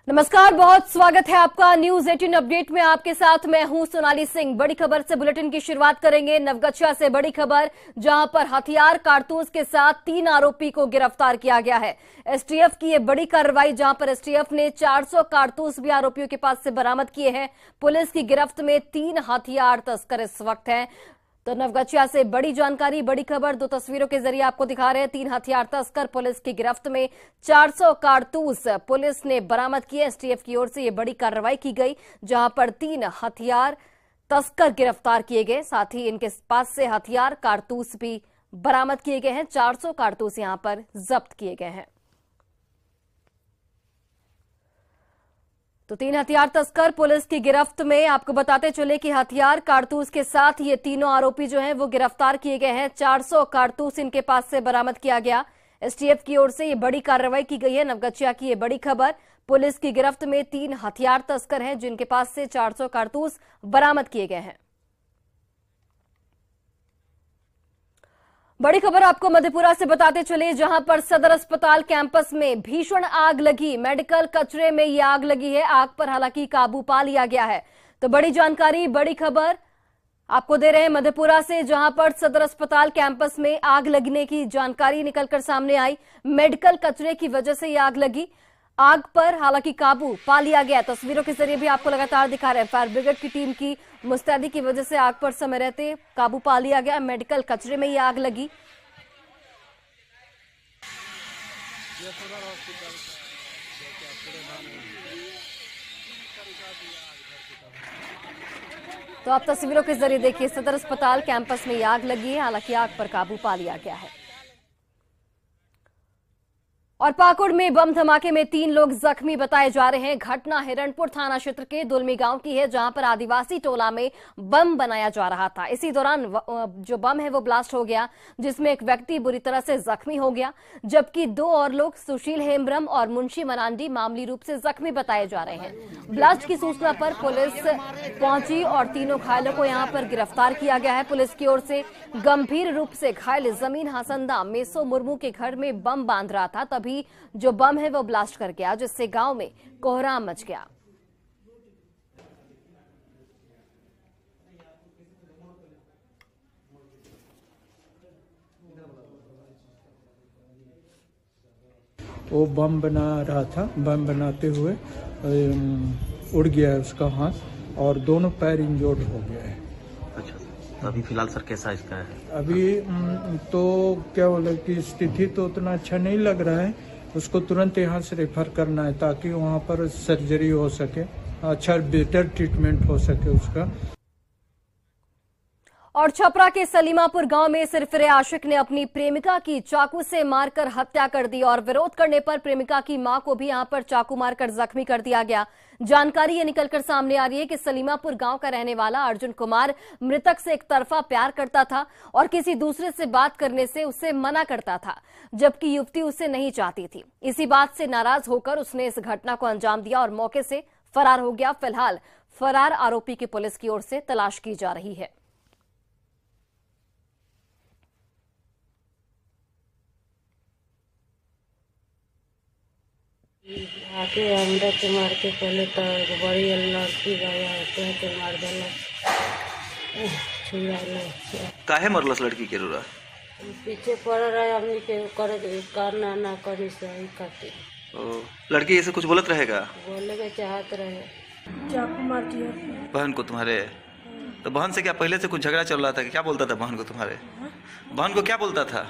नमस्कार, बहुत स्वागत है आपका न्यूज 18 अपडेट में। आपके साथ मैं हूं सोनाली सिंह। बड़ी खबर से बुलेटिन की शुरुआत करेंगे। नवगछिया से बड़ी खबर, जहां पर हथियार कारतूस के साथ 3 आरोपी को गिरफ्तार किया गया है। एसटीएफ की यह बड़ी कार्रवाई, जहां पर एसटीएफ ने 400 कारतूस भी आरोपियों के पास से बरामद किए हैं। पुलिस की गिरफ्त में 3 हथियार तस्कर इस वक्त हैं। तो नवगछिया से बड़ी जानकारी, बड़ी खबर 2 तस्वीरों के जरिए आपको दिखा रहे हैं। 3 हथियार तस्कर पुलिस की गिरफ्त में, 400 कारतूस पुलिस ने बरामद किए। एसटीएफ की ओर से यह बड़ी कार्रवाई की गई, जहां पर 3 हथियार तस्कर गिरफ्तार किए गए। साथ ही इनके पास से हथियार कारतूस भी बरामद किए गए हैं। 400 कारतूस यहां पर जब्त किए गए हैं। तो 3 हथियार तस्कर पुलिस की गिरफ्त में। आपको बताते चले कि हथियार कारतूस के साथ ये तीनों आरोपी जो हैं वो गिरफ्तार किए गए हैं। 400 कारतूस इनके पास से बरामद किया गया। एसटीएफ की ओर से ये बड़ी कार्रवाई की गई है। नवगछिया की ये बड़ी खबर, पुलिस की गिरफ्त में 3 हथियार तस्कर हैं, जिनके पास से 400 कारतूस बरामद किए गए हैं। बड़ी खबर आपको मधेपुरा से बताते चले, जहां पर सदर अस्पताल कैंपस में भीषण आग लगी। मेडिकल कचरे में यह आग लगी है। आग पर हालांकि काबू पा लिया गया है। तो बड़ी जानकारी, बड़ी खबर आपको दे रहे हैं मधेपुरा से, जहां पर सदर अस्पताल कैंपस में आग लगने की जानकारी निकलकर सामने आई। मेडिकल कचरे की वजह से यह आग लगी। आग पर हालांकि काबू पा लिया गया। तस्वीरों के जरिए भी आपको लगातार दिखा रहे हैं। फायर ब्रिगेड की टीम की मुस्तैदी की वजह से आग पर समय रहते काबू पा लिया गया। मेडिकल कचरे में यह आग लगी। तो आप तस्वीरों के जरिए देखिए, सदर अस्पताल कैंपस में यह आग लगी है। हालांकि आग पर काबू पा लिया गया है। और पाकुड़ में बम धमाके में 3 लोग जख्मी बताए जा रहे हैं। घटना हिरणपुर थाना क्षेत्र के दुलमी गांव की है, जहां पर आदिवासी टोला में बम बनाया जा रहा था। इसी दौरान जो बम है वो ब्लास्ट हो गया, जिसमें एक व्यक्ति बुरी तरह से जख्मी हो गया, जबकि 2 और लोग सुशील हेम्ब्रम और मुंशी मनांडी मामूली रूप से जख्मी बताए जा रहे हैं। ब्लास्ट की सूचना पर पुलिस पहुंची और तीनों घायलों को यहां पर गिरफ्तार किया गया है। पुलिस की ओर से गंभीर रूप से घायल जमीन हसंदा मेसो मुर्मू के घर में बम बांध रहा था, तभी जो बम है वो ब्लास्ट कर गया, जिससे गांव में कोहराम मच गया। वो बम बना रहा था। बम बनाते हुए उड़ गया है उसका हाथ और दोनों पैर इंजोर्ड हो गया है। अच्छा, तो अभी फिलहाल सर कैसा इसका है? अभी तो क्या बोले कि स्थिति तो उतना अच्छा नहीं लग रहा है। उसको तुरंत यहाँ से रेफर करना है ताकि वहाँ पर सर्जरी हो सके, अच्छा बेटर ट्रीटमेंट हो सके उसका। और छपरा के सलीमापुर गांव में सिरफिरे आशिक ने अपनी प्रेमिका की चाकू से मारकर हत्या कर दी और विरोध करने पर प्रेमिका की मां को भी यहां पर चाकू मारकर जख्मी कर दिया गया। जानकारी ये निकलकर सामने आ रही है कि सलीमापुर गांव का रहने वाला अर्जुन कुमार मृतक से एक तरफा प्यार करता था और किसी दूसरे से बात करने से उसे मना करता था, जबकि युवती उसे नहीं चाहती थी। इसी बात से नाराज होकर उसने इस घटना को अंजाम दिया और मौके से फरार हो गया। फिलहाल फरार आरोपी की पुलिस की ओर से तलाश की जा रही है। आके हमरा के मार के पहले तो बड़ी लड़की गया तो मार देला। काहे मरलस लड़की के रोरा? पीछे पड़ रहा है, हमनी के करे करना ना करी सही खातिर। ओ, लड़की ऐसे कुछ बोलत रहेगा? बोले के चाहत रहे, चाकू मार दिया बहन को तुम्हारे। तो बहन से क्या पहले से कुछ झगड़ा चल रहा था? क्या बोलता था बहन को तुम्हारे? बहन को क्या बोलता था?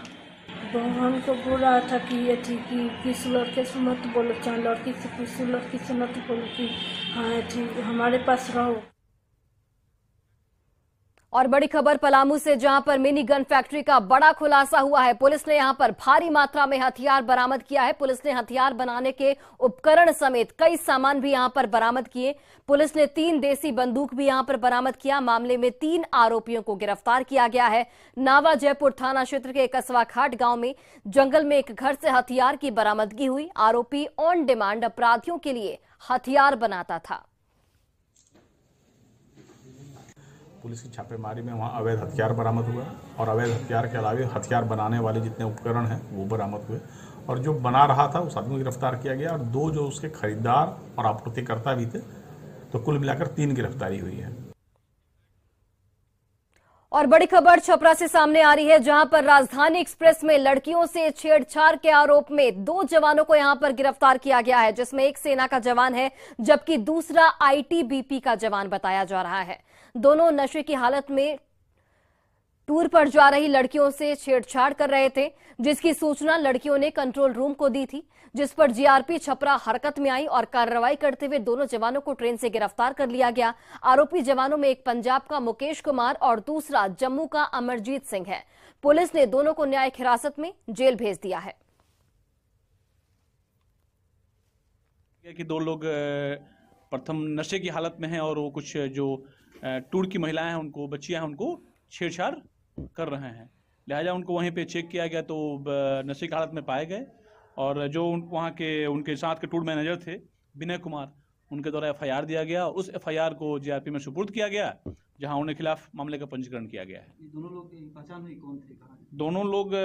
बहन को बोल रहा था कि ये थी कि किस लड़के से मत बोलो, चाहे लड़की से किसी लड़की से मत बोलो, कि हाँ ठीक हमारे पास रहो। और बड़ी खबर पलामू से, जहां पर मिनी गन फैक्ट्री का बड़ा खुलासा हुआ है। पुलिस ने यहां पर भारी मात्रा में हथियार बरामद किया है। पुलिस ने हथियार बनाने के उपकरण समेत कई सामान भी यहां पर बरामद किए। पुलिस ने 3 देसी बंदूक भी यहां पर बरामद किया। मामले में 3 आरोपियों को गिरफ्तार किया गया है। नावा जयपुर थाना क्षेत्र के कसवा घाट गांव में जंगल में एक घर से हथियार की बरामदगी हुई। आरोपी ऑन डिमांड अपराधियों के लिए हथियार बनाता था। पुलिस की छापेमारी में वहाँ अवैध हथियार बरामद हुआ और अवैध हथियार के अलावा हथियार बनाने वाले जितने उपकरण हैं वो बरामद हुए और जो बना रहा था उस आदमी को गिरफ्तार किया गया और 2 जो उसके खरीदार और आपूर्तिकर्ता भी थे, तो कुल मिलाकर 3 गिरफ्तारी हुई है। और बड़ी खबर छपरा से सामने आ रही है, जहां पर राजधानी एक्सप्रेस में लड़कियों से छेड़छाड़ के आरोप में 2 जवानों को यहां पर गिरफ्तार किया गया है, जिसमें एक सेना का जवान है जबकि दूसरा आईटीबीपी का जवान बताया जा रहा है। दोनों नशे की हालत में टूर पर जा रही लड़कियों से छेड़छाड़ कर रहे थे, जिसकी सूचना लड़कियों ने कंट्रोल रूम को दी थी, जिस पर जीआरपी छपरा हरकत में आई और कार्रवाई करते हुए दोनों जवानों को ट्रेन से गिरफ्तार कर लिया गया। आरोपी जवानों में एक पंजाब का मुकेश कुमार और दूसरा जम्मू का अमरजीत सिंह है। पुलिस ने दोनों को न्यायिक हिरासत में जेल भेज दिया है। कि 2 लोग प्रथम नशे की हालत में हैं और वो कुछ जो टूर की महिलाएं हैं, उनको बच्चियां हैं, उनको छेड़छाड़ कर रहे हैं। लिहाजा उनको वहीं पे चेक किया गया तो नशे की हालत में पाए गए और जो वहाँ के उनके साथ के टूर मैनेजर थे विनय कुमार, उनके द्वारा एफआईआर दिया गया। उस एफआईआर को जीआरपी में सुपुर्द किया गया, जहां उनके खिलाफ मामले का पंजीकरण किया गया है। दोनों लोग की पहचान हुई कौन थे? दोनों लोग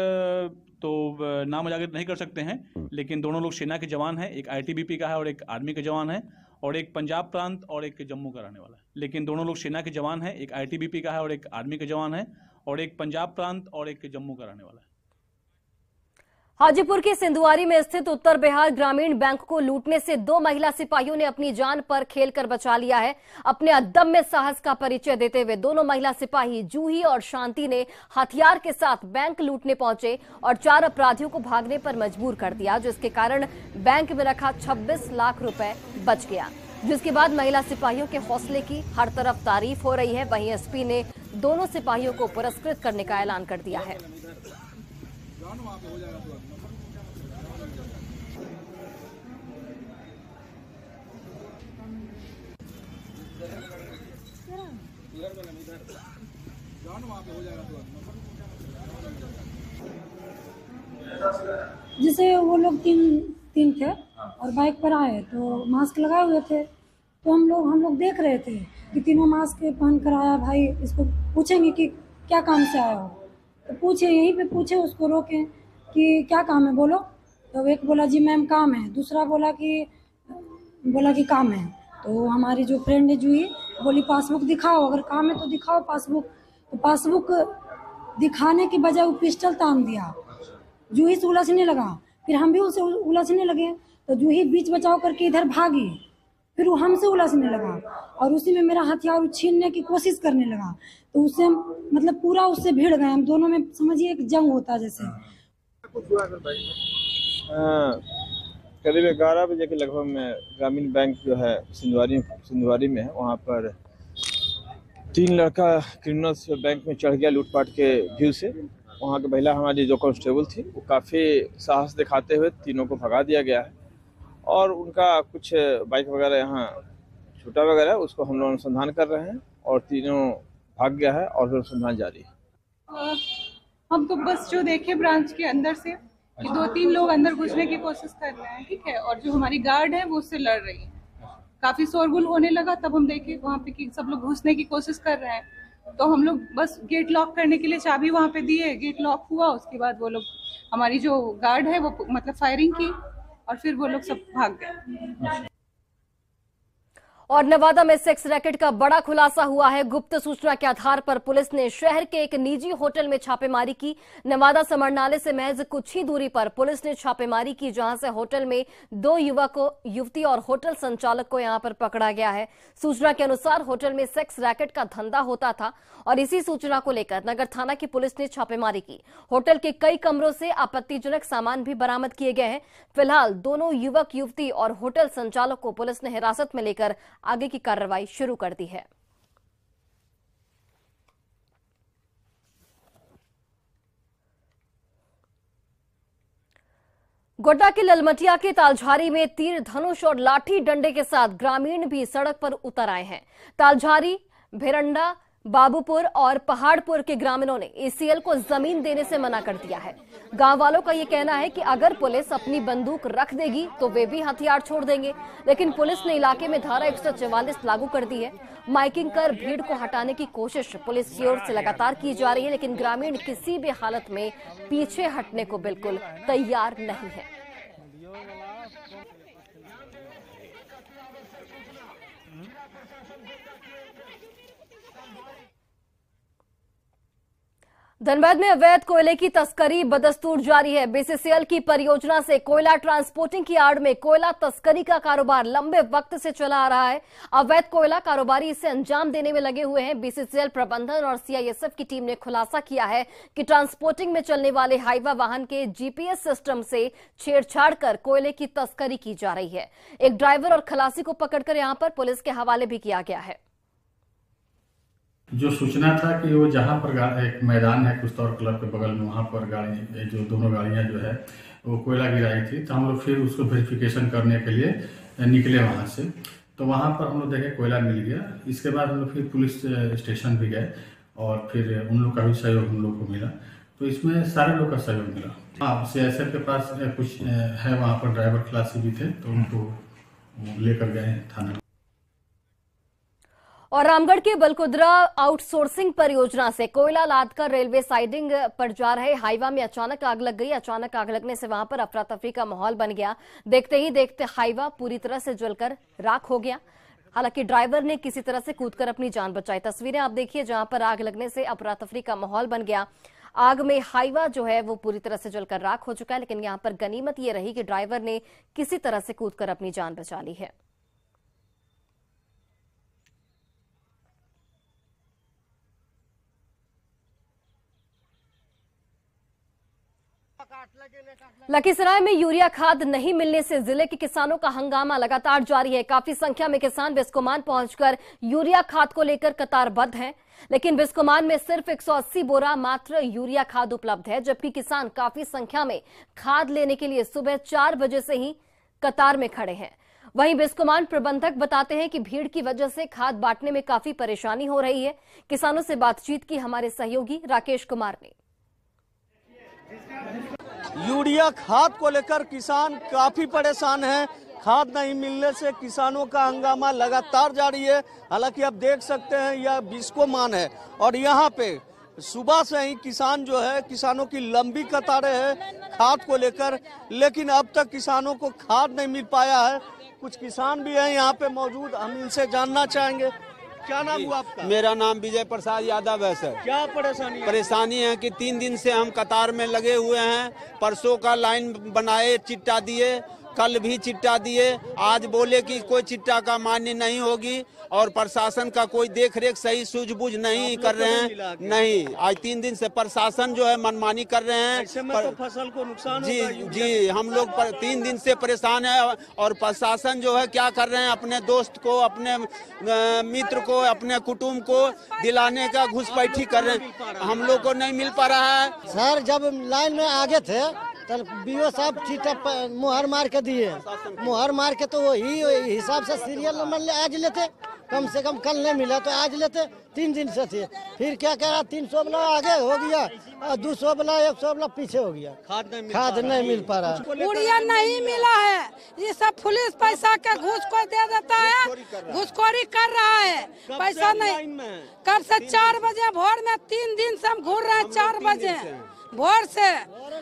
तो नाम उजागर नहीं कर सकते हैं, लेकिन दोनों लोग सेना के जवान हैं। एक आईटीबीपी का है और एक आर्मी के जवान है, और एक पंजाब प्रांत और एक जम्मू का रहने वाला है। लेकिन दोनों लोग सेना के जवान हैं। एक आईटीबीपी का है और एक आर्मी के जवान है, और एक पंजाब प्रांत और एक जम्मू का रहने वाला है। हाजीपुर के सिंधुआरी में स्थित उत्तर बिहार ग्रामीण बैंक को लूटने से 2 महिला सिपाहियों ने अपनी जान पर खेलकर बचा लिया है। अपने अदम्य साहस का परिचय देते हुए दोनों महिला सिपाही जूही और शांति ने हथियार के साथ बैंक लूटने पहुंचे और 4 अपराधियों को भागने पर मजबूर कर दिया, जिसके कारण बैंक में रखा 26 लाख रुपए बच गया। जिसके बाद महिला सिपाहियों के हौसले की हर तरफ तारीफ हो रही है। वहीं एसपी ने दोनों सिपाहियों को पुरस्कृत करने का ऐलान कर दिया है। जैसे वो लोग तीन थे और बाइक पर आए तो मास्क लगाए हुए थे, तो हम लोग देख रहे थे कि तीनों मास्क पहन कर आया। भाई इसको पूछेंगे कि क्या काम से आया हो, तो पूछे, यहीं पे पूछे, उसको रोके कि क्या काम है बोलो। तो एक बोला जी मैम काम है, दूसरा बोला कि काम है। तो हमारी जो फ्रेंड है जूही बोली पासबुक दिखाओ, अगर काम है तो दिखाओ पासबुक। तो पासबुक दिखाने की बजाय वो पिस्टल तान दिया। जूही से उलझने लगा, फिर हम भी उसे उलझने लगे, तो जूही बीच बचाव करके इधर भागी, फिर वो हमसे उलझने लगा और उसी में मेरा हथियार छीनने की कोशिश करने लगा। तो उससे मतलब पूरा उससे भिड़ गए हम दोनों में, समझिए एक जंग होता जैसे। करीब 11 बजे के लगभग में ग्रामीण बैंक जो है सिंधुआरी में है, वहाँ पर 3 लड़का क्रिमिनल्स बैंक में चढ़ गया लूटपाट के व्यू से। वहाँ के महिला हमारी जो कांस्टेबल थी वो काफ़ी साहस दिखाते हुए तीनों को भगा दिया गया है और उनका कुछ बाइक वगैरह यहाँ छूटा वगैरह उसको हम लोग अनुसंधान कर रहे हैं और तीनों भाग गया है और फिर अनुसंधान जारी है। हम तो बस जो देखे ब्रांच के अंदर से कि 2-3 लोग अंदर घुसने की कोशिश कर रहे हैं, ठीक है, और जो हमारी गार्ड है वो उससे लड़ रही है। काफी शोरगुल होने लगा, तब हम देखे वहाँ पे कि सब लोग घुसने की कोशिश कर रहे हैं। तो हम लोग बस गेट लॉक करने के लिए चाबी वहाँ पे दिए, गेट लॉक हुआ, उसके बाद वो लोग हमारी जो गार्ड है वो मतलब फायरिंग की और फिर वो लोग सब भाग गए। और नवादा में सेक्स रैकेट का बड़ा खुलासा हुआ है। गुप्त सूचना के आधार पर पुलिस ने शहर के एक निजी होटल में छापेमारी की। नवादा समरनाले से महज कुछ ही दूरी पर पुलिस ने छापेमारी की, जहां से होटल में 2 युवती और होटल संचालक को यहां पर पकड़ा गया है। सूचना के अनुसार होटल में सेक्स रैकेट का धंधा होता था और इसी सूचना को लेकर नगर थाना की पुलिस ने छापेमारी की। होटल के कई कमरों से आपत्तिजनक सामान भी बरामद किए गए हैं। फिलहाल दोनों युवक युवती और होटल संचालक को पुलिस ने हिरासत में लेकर आगे की कार्रवाई शुरू कर दी है। गोड्डा के ललमटिया के तालझारी में तीर धनुष और लाठी डंडे के साथ ग्रामीण भी सड़क पर उतर आए हैं। तालझारी भेरंडा बाबूपुर और पहाड़पुर के ग्रामीणों ने ACL को जमीन देने से मना कर दिया है। गांव वालों का ये कहना है कि अगर पुलिस अपनी बंदूक रख देगी तो वे भी हथियार छोड़ देंगे, लेकिन पुलिस ने इलाके में धारा 144 लागू कर दी है। माइकिंग कर भीड़ को हटाने की कोशिश पुलिस की ओर से लगातार की जा रही है, लेकिन ग्रामीण किसी भी हालत में पीछे हटने को बिल्कुल तैयार नहीं है। धनबाद में अवैध कोयले की तस्करी बदस्तूर जारी है। BCCL की परियोजना से कोयला ट्रांसपोर्टिंग की आड़ में कोयला तस्करी का कारोबार लंबे वक्त से चला आ रहा है। अवैध कोयला कारोबारी इसे अंजाम देने में लगे हुए हैं। BCCL प्रबंधन और CISF की टीम ने खुलासा किया है कि ट्रांसपोर्टिंग में चलने वाले हाईवा वाहन के GPS सिस्टम से छेड़छाड़ कर कोयले की तस्करी की जा रही है। एक ड्राइवर और खलासी को पकड़कर यहां पर पुलिस के हवाले भी किया गया है। जो सूचना था कि वो जहाँ पर एक मैदान है कुश्तौर क्लब के बगल में, वहाँ पर गाड़ी जो दोनों गाड़ियाँ जो है वो कोयला गिराई थी, तो हम लोग फिर उसको वेरिफिकेशन करने के लिए निकले वहाँ से। तो वहाँ पर हम लोग देखे कोयला मिल गया। इसके बाद हम लोग फिर पुलिस स्टेशन भी गए और फिर उन लोग का भी सहयोग हम लोग को मिला। तो इसमें सारे लोग का सहयोग मिला। हाँ, CISF के पास कुछ है, वहाँ पर ड्राइवर खलासी भी थे, तो उनको लेकर गए थाना। और रामगढ़ के बलकुद्रा आउटसोर्सिंग परियोजना से कोयला लादकर रेलवे साइडिंग पर जा रहे हाईवा में अचानक आग लग गई। अचानक आग लगने से वहां पर अफरा तफरी का माहौल बन गया। देखते ही देखते हाईवा पूरी तरह से जलकर राख हो गया। हालांकि ड्राइवर ने किसी तरह से कूदकर अपनी जान बचाई। तस्वीरें आप देखिए, जहां पर आग लगने से अफरा तफरी का माहौल बन गया। आग में हाईवा जो है वो पूरी तरह से जलकर राख हो चुका है, लेकिन यहां पर गनीमत ये रही कि ड्राइवर ने किसी तरह से कूदकर अपनी जान बचा ली है। लखीसराय में यूरिया खाद नहीं मिलने से जिले के किसानों का हंगामा लगातार जारी है। काफी संख्या में किसान बिस्कोमान पहुंचकर यूरिया खाद को लेकर कतारबद्ध हैं, लेकिन बिस्कोमान में सिर्फ 180 बोरा मात्र यूरिया खाद उपलब्ध है, जबकि किसान काफी संख्या में खाद लेने के लिए सुबह 4 बजे से ही कतार में खड़े हैं। वहीं बिस्कोमान प्रबंधक बताते हैं कि भीड़ की वजह से खाद बांटने में काफी परेशानी हो रही है। किसानों से बातचीत की हमारे सहयोगी राकेश कुमार ने। यूरिया खाद को लेकर किसान काफी परेशान हैं। खाद नहीं मिलने से किसानों का हंगामा लगातार जारी है। हालांकि आप देख सकते हैं यह बिस्कोमान है और यहाँ पे सुबह से ही किसान जो है, किसानों की लंबी कतारें हैं खाद को लेकर, लेकिन अब तक किसानों को खाद नहीं मिल पाया है। कुछ किसान भी हैं यहाँ पे मौजूद, हम इनसे जानना चाहेंगे। क्या नाम हुआ आपका? मेरा नाम विजय प्रसाद यादव है सर। क्या परेशानी है? परेशानी है कि 3 दिन से हम कतार में लगे हुए हैं। परसों का लाइन बनाए, चिट्टा दिए, कल भी चिट्टा दिए, आज बोले कि कोई चिट्टा का मान्य नहीं होगी और प्रशासन का कोई देखरेख सही सूझबूझ नहीं कर रहे हैं। नहीं, आज 3 दिन से प्रशासन जो है मनमानी कर रहे हैं। ऐसे में तो फसल को नुकसान जी होगा। जी, हम लोग 3 दिन से परेशान है और प्रशासन जो है क्या कर रहे हैं, अपने दोस्त को, अपने मित्र को, अपने कुटुंब को दिलाने का घुसपैठी कर रहे हैं। हम लोग को नहीं मिल पा रहा है। सर जब लाइन में आगे थे तो BO साहब चीटा मुहर मार के दिए, मुहर मार के तो वही हिसाब से सीरियल नंबर आज लेते, कम से कम कल नहीं मिला तो आज लेते। 3 दिन से थे, फिर क्या कह रहा 300 वाला आगे हो गया और 200 वाला 100 वाला पीछे हो गया। खाद नहीं मिल पा रहा, यूरिया नहीं मिला है। ये सब पुलिस पैसा के घूस को दे देता है, घूसखोरी कर रहा है। पैसा नहीं, कब से 4 बजे भोर में 3 दिन से हम घूर रहे हैं। 4 बजे भोर से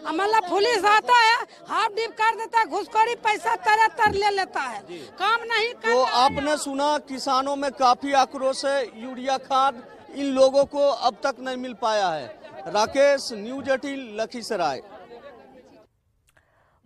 मतलब पुलिस आता है, हाफ डीप कर देता है, घुसखोरी पैसा तरह ले लेता है, काम नहीं करता। तो आपने सुना, किसानों में काफी आक्रोश है। यूरिया खाद इन लोगों को अब तक नहीं मिल पाया है। राकेश, न्यूज 18 लखीसराय।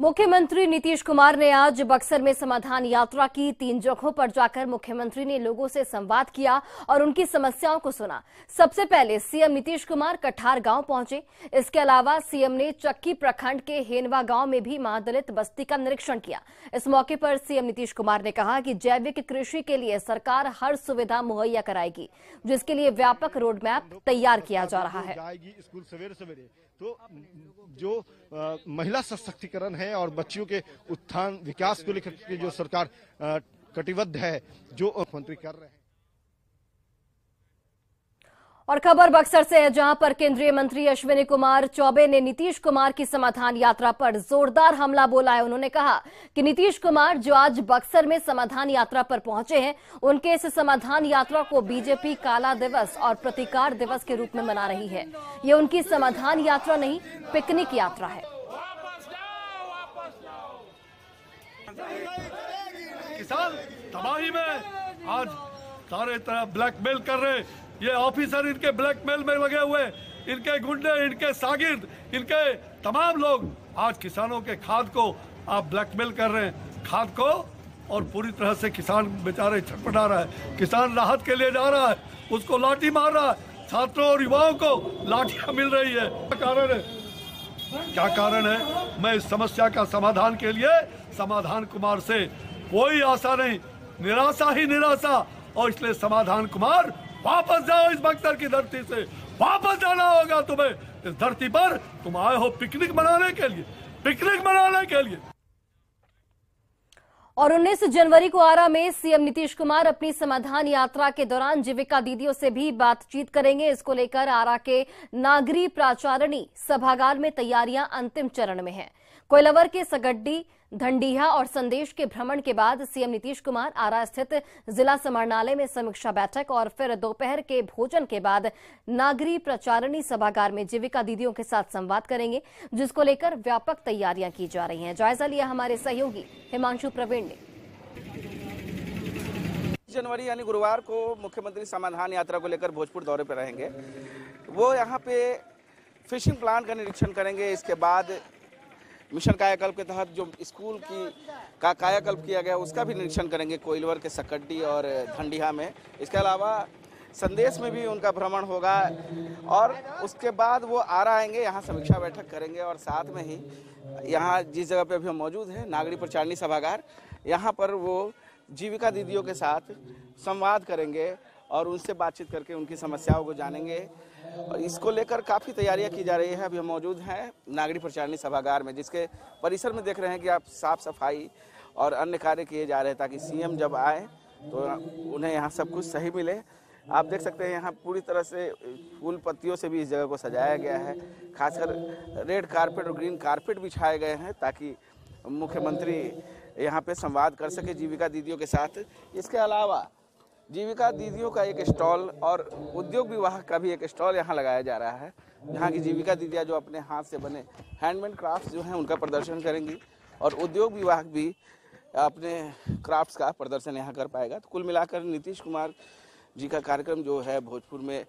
मुख्यमंत्री नीतीश कुमार ने आज बक्सर में समाधान यात्रा की। 3 जगहों पर जाकर मुख्यमंत्री ने लोगों से संवाद किया और उनकी समस्याओं को सुना। सबसे पहले सीएम नीतीश कुमार कठार गांव पहुंचे। इसके अलावा सीएम ने चक्की प्रखंड के हेनवा गांव में भी महादलित बस्ती का निरीक्षण किया। इस मौके पर सीएम नीतीश कुमार ने कहा कि जैविक कृषि के लिए सरकार हर सुविधा मुहैया कराएगी, जिसके लिए व्यापक रोड मैप तैयार किया जा रहा है। स्कूल सवेरे तो जो महिला सशक्तिकरण है और बच्चियों के उत्थान विकास को लेकर के जो सरकार कटिबद्ध है, जो मुख्यमंत्री कर रहे हैं। और खबर बक्सर से है, जहां पर केंद्रीय मंत्री अश्विनी कुमार चौबे ने नीतीश कुमार की समाधान यात्रा पर जोरदार हमला बोला है। उन्होंने कहा कि नीतीश कुमार जो आज बक्सर में समाधान यात्रा पर पहुंचे हैं, उनके इस समाधान यात्रा को बीजेपी काला दिवस और प्रतिकार दिवस के रूप में मना रही है। ये उनकी समाधान यात्रा नहीं, पिकनिक यात्रा है। किसान तबाही में आज सारे तरह ब्लैकमेल कर रहे, ये ऑफिसर इनके ब्लैकमेल में लगे हुए, इनके गुंडे, इनके सागिर्द, इनके तमाम लोग आज किसानों के खाद को आप ब्लैकमेल कर रहे हैं, खाद को, और पूरी तरह से किसान बेचारे छटपटा रहा है। किसान राहत के लिए जा रहा है, उसको लाठी मार रहा है, छात्रों और युवाओं को लाठियां मिल रही है। क्या कारण है? मैं इस समस्या का समाधान के लिए समाधान कुमार से कोई आशा नहीं, निराशा ही निराशा, और इसलिए समाधान कुमार वापस जाओ इस बक्सर की धरती से, वापस जाना होगा तुम्हें। इस धरती पर तुम आए हो पिकनिक मनाने के लिए, पिकनिक मनाने के लिए। और 19 जनवरी को आरा में सीएम नीतीश कुमार अपनी समाधान यात्रा के दौरान जीविका दीदियों से भी बातचीत करेंगे। इसको लेकर आरा के नागरी प्राचारणी सभागार में तैयारियां अंतिम चरण में हैं। कोइलवर के सगड्डी, धंडीहा और संदेश के भ्रमण के बाद सीएम नीतीश कुमार आरा स्थित जिला समाहरणालय में समीक्षा बैठक और फिर दोपहर के भोजन के बाद नागरी प्रचारणी सभागार में जीविका दीदियों के साथ संवाद करेंगे, जिसको लेकर व्यापक तैयारियां की जा रही हैं। जायजा लिया हमारे सहयोगी हिमांशु प्रवीण ने। जनवरी यानी गुरुवार को मुख्यमंत्री समाधान यात्रा को लेकर भोजपुर दौरे पर रहेंगे। वो यहाँ पे फिशिंग प्लांट का निरीक्षण करेंगे। इसके बाद मिशन कायाकल्प के तहत जो स्कूल का कायाकल्प किया गया उसका भी निरीक्षण करेंगे कोइलवर के सकड्डी और धंडीहा में। इसके अलावा संदेश में भी उनका भ्रमण होगा और उसके बाद वो आरा आएंगे, यहाँ समीक्षा बैठक करेंगे और साथ में ही यहाँ जिस जगह पे अभी हम मौजूद हैं नागरी प्रचारणी सभागार, यहाँ पर वो जीविका दीदियों के साथ संवाद करेंगे और उनसे बातचीत करके उनकी समस्याओं को जानेंगे। और इसको लेकर काफ़ी तैयारियां की जा रही है। अभी हम मौजूद हैं नागरी प्रचारणी सभागार में, जिसके परिसर में देख रहे हैं कि आप साफ सफाई और अन्य कार्य किए जा रहे हैं ताकि सीएम जब आए तो उन्हें यहाँ सब कुछ सही मिले। आप देख सकते हैं यहाँ पूरी तरह से फूल पत्तियों से भी इस जगह को सजाया गया है। खासकर रेड कारपेट और ग्रीन कारपेट बिछाए गए हैं ताकि मुख्यमंत्री यहाँ पे संवाद कर सके जीविका दीदियों के साथ। इसके अलावा जीविका दीदियों का एक स्टॉल और उद्योग विभाग का भी एक स्टॉल यहाँ लगाया जा रहा है, जहाँ की जीविका दीदियाँ जो अपने हाथ से बने हैंडमेड क्राफ्ट्स जो हैं उनका प्रदर्शन करेंगी और उद्योग विभाग भी अपने क्राफ्ट्स का प्रदर्शन यहाँ कर पाएगा। तो कुल मिलाकर नीतीश कुमार जी का कार्यक्रम जो है भोजपुर में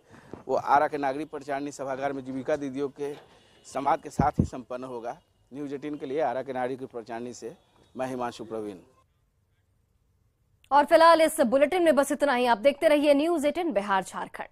वो आरा के नागरी प्रचारणी सभागार में जीविका दीदियों के संवाद के साथ ही संपन्न होगा। न्यूज़ 18 के लिए आरा के नागरी प्रचारणी से मैं हिमांशु प्रवीण। और फिलहाल इस बुलेटिन में बस इतना ही। आप देखते रहिए न्यूज़ 18 बिहार झारखंड।